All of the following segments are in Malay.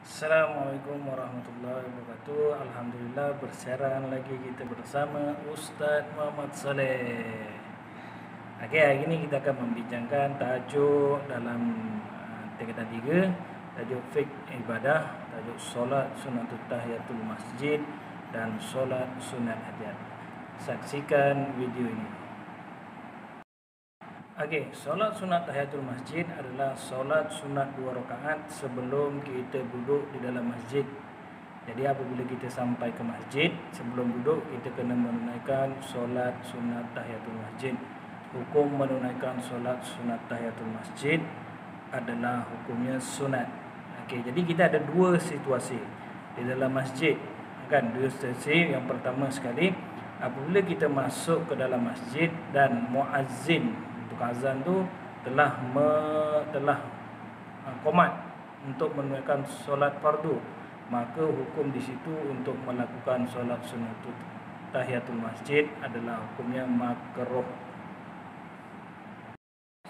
Assalamualaikum warahmatullahi wabarakatuh. Alhamdulillah bersiaran lagi kita bersama Ustaz Muhammad Saleh. Okey, hari ini kita akan membincangkan tajuk dalam tingkatan 3, tajuk fiqh ibadah, tajuk solat sunnatul tahiyatul masjid dan solat sunat hajat. Saksikan video ini. Okey, solat sunat tahiyatul masjid adalah solat sunat 2 rakaat sebelum kita duduk di dalam masjid. Jadi apabila kita sampai ke masjid, sebelum duduk kita kena menunaikan solat sunat tahiyatul masjid. Hukum menunaikan solat sunat tahiyatul masjid adalah hukumnya sunat. Okey, jadi kita ada dua situasi di dalam masjid. Kan, dua situasi. Yang pertama sekali, apabila kita masuk ke dalam masjid dan muazzin azan tu telah qomat untuk menunaikan solat fardu, maka hukum di situ untuk melakukan solat sunnatul tahiyatul masjid adalah hukumnya makruh.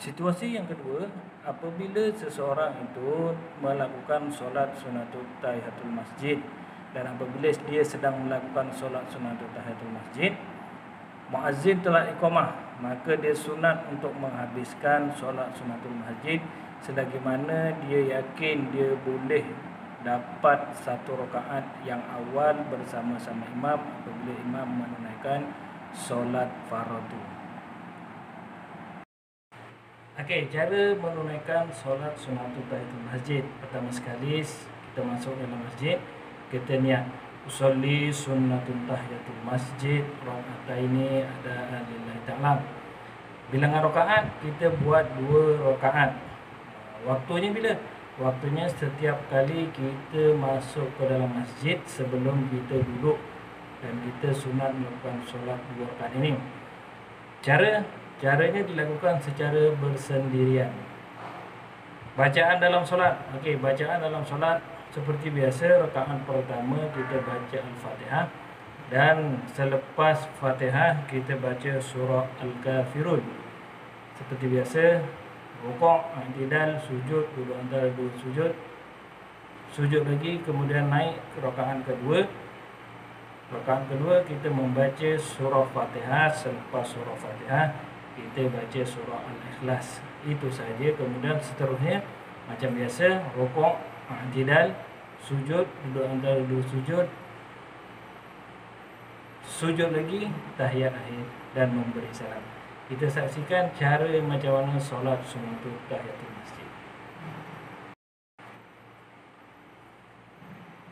Situasi yang kedua, apabila seseorang itu melakukan solat sunnatul tahiyatul masjid dan apabila dia sedang melakukan solat sunnatul tahiyatul masjid, muazzin telah iqamah, maka dia sunat untuk menghabiskan solat sunnatul masjid selagi mana dia yakin dia boleh dapat satu rakaat yang awal bersama-sama imam apabila imam menunaikan solat fardu. Okey, cara menunaikan solat sunnatul tahiyatul masjid. Pertama sekali kita masuk dalam masjid, kita niat usolli sunnatul tahiyatul masjid raka'ataini ada lillahi ta'ala. Bilangan rakaat kita buat 2 rakaat. Waktunya bila? Waktunya setiap kali kita masuk ke dalam masjid sebelum kita duduk dan kita sunat melakukan solat 2 rakaat ini. Caranya dilakukan secara bersendirian. Bacaan dalam solat. Okey, bacaan dalam solat seperti biasa, rakaat pertama kita baca Al-Fatihah dan selepas Fatihah kita baca surah Al-Kafirun. Seperti biasa, rukuk, i'tidal, sujud, duduk antara 2 sujud. Sujud lagi, kemudian naik ke rakaat kedua. Rakaat kedua kita membaca surah Fatihah, selepas surah Fatihah kita baca surah Al-Ikhlas. Itu saja. Kemudian seterusnya macam biasa, rukuk, i'tidal, sujud, duduk antara 2 sujud, sujud lagi, tahiyat akhir dan memberi salam. Kita saksikan cara macam mana solat sunnatul tahiyatul masjid.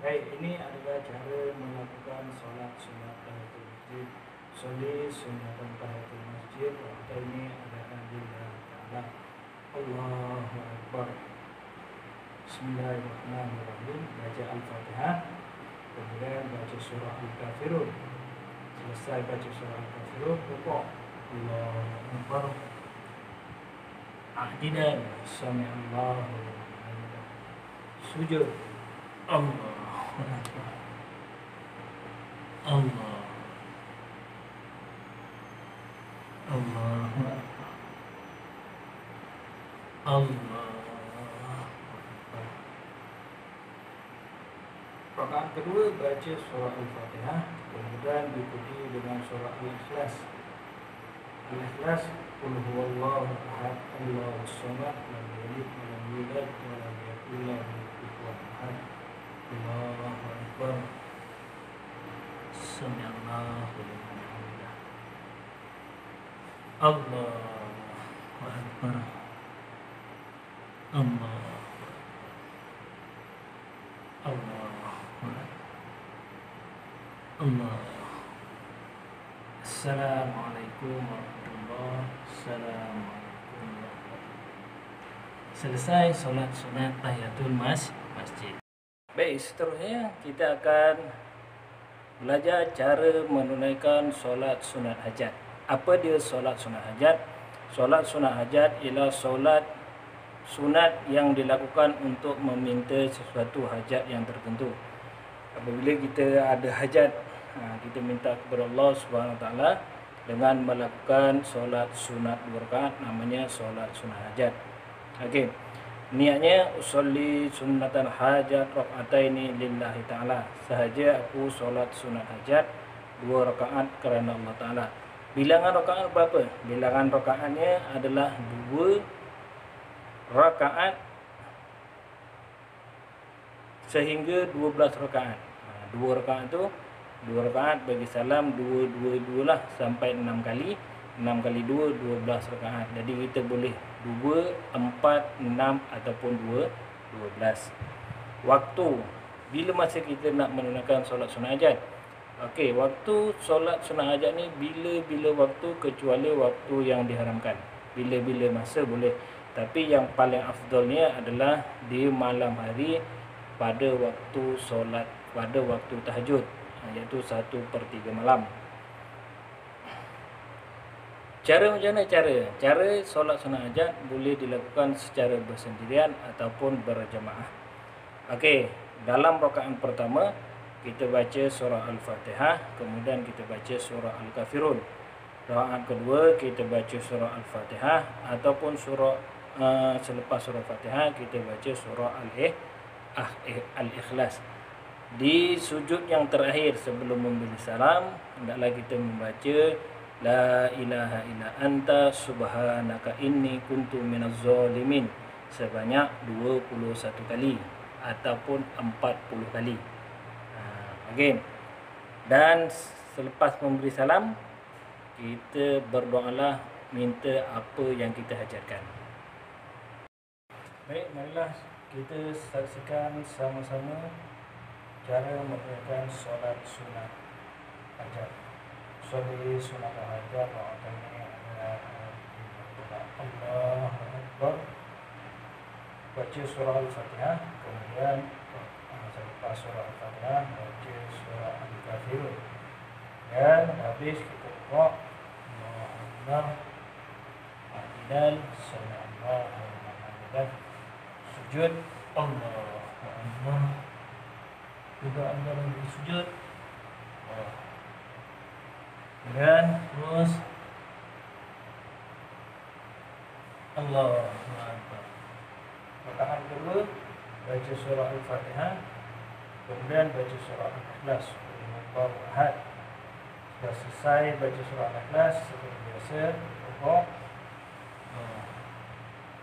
Baik, ini adalah cara melakukan solat sunat tahiyatul masjid. Sholli sunnatul tahiyatul masjid waktu ini adalah lillahi ta'ala. Allahu Akbar. Bismillahirrahmanirrahim. Baca Al-Fatihah, kemudian baca surah Al-Kafirun. Selesai baca surah Al-Kafirun, rukuk, Allahu Akbar, i'tidal, sami'allahu liman, sujud, Allahu Akbar, Allahu Akbar, Allah. Rakaat kedua baca surah Al-Fatihah, kemudian diikuti dengan surah Al-Ikhlas. Al-Ikhlas, qul huwallahu ahad, Allahus samad, lam yalid wa lam yulad wa lam yakul lahu kufuwan ahad. Allahu Akbar. Sami'allahu liman hamidah. Allahu Akbar. Allah. Assalamualaikum warahmatullahi wabarakatuh. Selesai solat sunat tahiyatul masjid. Baik, seterusnya kita akan belajar cara menunaikan solat sunat hajat. Apa dia solat sunat hajat? Solat sunat hajat ialah solat sunat yang dilakukan untuk meminta sesuatu hajat yang tertentu. Apabila kita ada hajat, kita minta kepada Allah Subhanahu Wa Taala dengan melakukan solat sunat 2 rakaat, namanya solat sunat hajat. Okey. Niatnya usolli sunnatan hajat raka'ataini lillahi ta'ala. Sahaja aku solat sunat hajat 2 rakaat kerana Allah Ta'ala. Bilangan rakaat berapa? Bilangan rakaatnya adalah 2 rakaat sehingga 12 rakaat. 2 rakaat tu 2 rakaat bagi salam 2 lah sampai 6 kali. 6 kali 2 12 rakaat. Jadi kita boleh 2, 4, 6 ataupun 2, 12. Waktu bila masa kita nak menunaikan solat sunat hajat? Okey, waktu solat sunat hajat ni bila-bila waktu kecuali waktu yang diharamkan. Bila-bila masa boleh. Tapi yang paling afdalnya adalah di malam hari pada waktu solat, pada waktu tahajud, iaitu 1/3 malam. Cara macam mana cara? Cara solat sunat hajat boleh dilakukan secara bersendirian ataupun berjamaah. Okey, dalam rakaat pertama kita baca surah Al-Fatihah, kemudian kita baca surah Al-Kafirun. Rakaat kedua kita baca surah Al-Fatihah ataupun selepas surah Fatihah kita baca surah Al-Ikhlas. Di sujud yang terakhir sebelum memberi salam, hendaklah kita membaca La ilaha illa anta subhanaka inni kuntu minaz zalimin sebanyak 21 kali ataupun 40 kali. Okey. Dan selepas memberi salam, kita berdoalah minta apa yang kita hajatkan. Baik, marilah kita saksikan sama-sama cara menunaikan solat sunat hajat. Sholli sunat hajat rakaatnya Allah Akbar. Baca surah Al-Fatihah, kemudian selepas surah Al-Fatihah baca surah Al-Kafirun. Dan habis kita rukuk, Allah Al-Idal, Sallallahu Alaihi Wasallam, sujud, Allah juga anda lagi sujud, dan terus Allah Akbar. Rakaat kedua baca surah Al-Fatihah, kemudian baca surah Al-Ikhlas. Sudah selesai baca surah Al-Ikhlas, seperti biasa rukuk,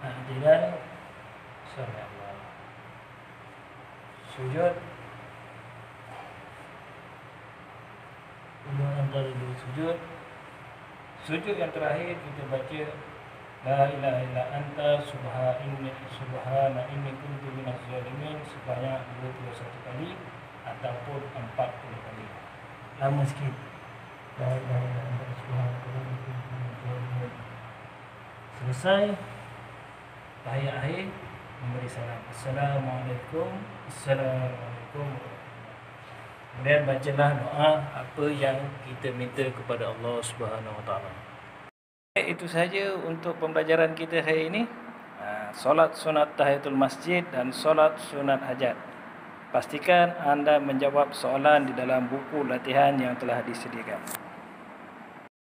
Al-Idal, Sallallahu, sujud. Kemudian antara dua sujud yang terakhir kita baca La ilaha illa anta subhana inni kuntu minaz zalimin sebanyak 21 kali ataupun 40 kali. Lama sikit. La ilaha illa anta subhana inni kuntu minaz zalimin. Selesai tahiyat akhir memberi salam. Assalamualaikum. Kemudian bacalah doa apa yang kita minta kepada Allah Subhanahu Wa Taala. Itu sahaja untuk pembelajaran kita hari ini. Solat sunat tahiyatul masjid dan solat sunat hajat. Pastikan anda menjawab soalan di dalam buku latihan yang telah disediakan.